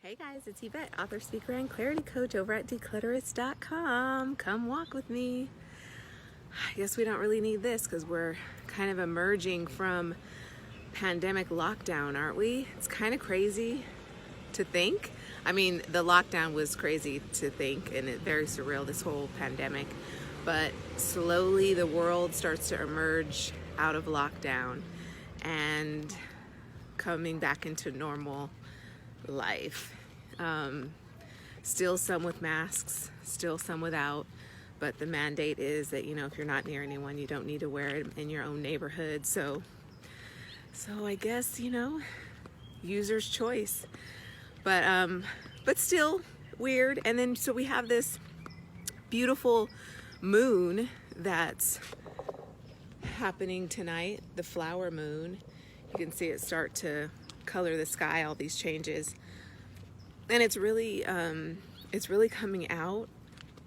Hey guys, it's Yvette, author, speaker, and clarity coach over at declutterist.com. Come walk with me. I guess we don't really need this because we're kind of emerging from pandemic lockdown, aren't we? It's kind of crazy to think. I mean, the lockdown was crazy to think and it's very surreal, this whole pandemic. But slowly the world starts to emerge out of lockdown and coming back into normal life. Still some with masks, still some without, but the mandate is that, if you're not near anyone, you don't need to wear it in your own neighborhood. So I guess, user's choice, but still weird. And then, so we have this beautiful moon that's happening tonight, the flower moon. You can see it start to color the sky, all these changes. And it's really coming out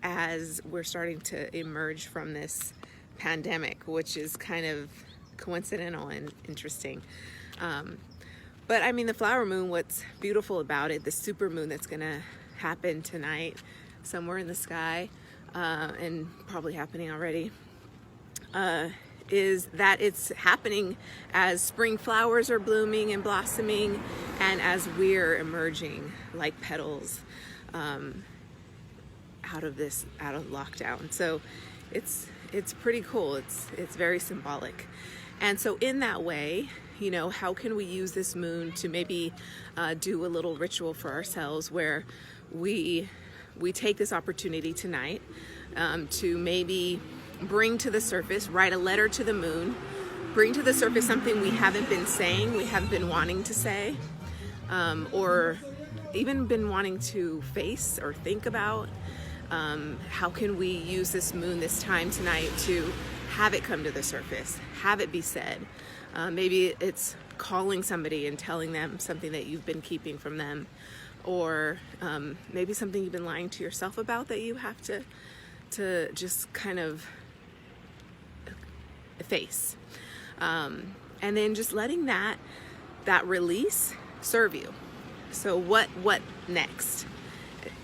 as we're starting to emerge from this pandemic, which is kind of coincidental and interesting. But I mean, the flower moon, what's beautiful about it, the super moon that's gonna happen tonight somewhere in the sky, and probably happening already, is that it's happening as spring flowers are blooming and blossoming and as we're emerging like petals out of lockdown. So it's pretty cool. It's very symbolic. And so in that way, how can we use this moon to maybe do a little ritual for ourselves where we take this opportunity tonight to maybe bring to the surface, write a letter to the moon, bring to the surface something we haven't been saying, we haven't been wanting to say, or even been wanting to face or think about. How can we use this moon this time tonight to have it come to the surface, have it be said? Maybe it's calling somebody and telling them something that you've been keeping from them, or maybe something you've been lying to yourself about that you have to just kind of face, and then just letting that release serve you. So what next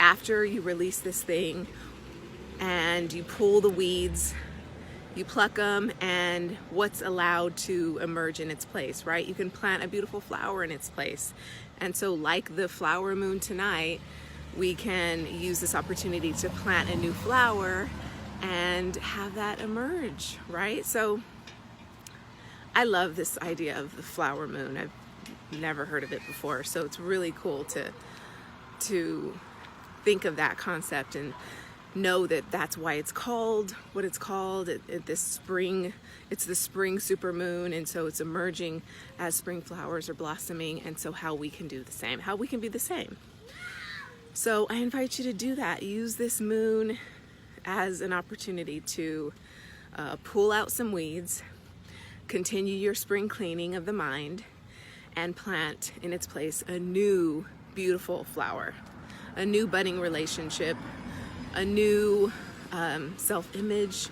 after you release this thing and you pull the weeds, you pluck them, and what's allowed to emerge in its place, right? You can plant a beautiful flower in its place. And so like the flower moon tonight, we can use this opportunity to plant a new flower and have that emerge, right? So I love this idea of the flower moon. I've never heard of it before, so it's really cool to think of that concept and know that that's why it's called what it's called. This spring, it's the spring super moon, and so it's emerging as spring flowers are blossoming, and so how we can do the same, how we can be the same. So I invite you to do that. Use this moon as an opportunity to pull out some weeds, continue your spring cleaning of the mind, and plant in its place a new beautiful flower, a new budding relationship, a new self-image,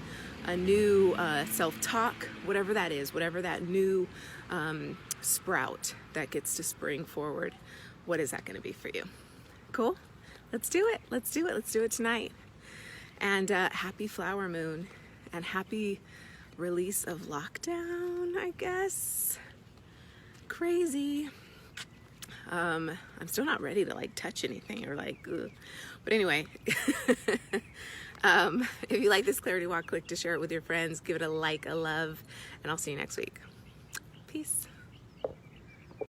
a new self-talk, whatever that is, whatever that new sprout that gets to spring forward. What is that going to be for you? Cool? Let's do it. Let's do it. Let's do it tonight. And happy flower moon and happy release of lockdown, I guess. Crazy. I'm still not ready to touch anything or ugh. But anyway, if you like this clarity walk, click to share it with your friends, give it a like, a love, and I'll see you next week. Peace.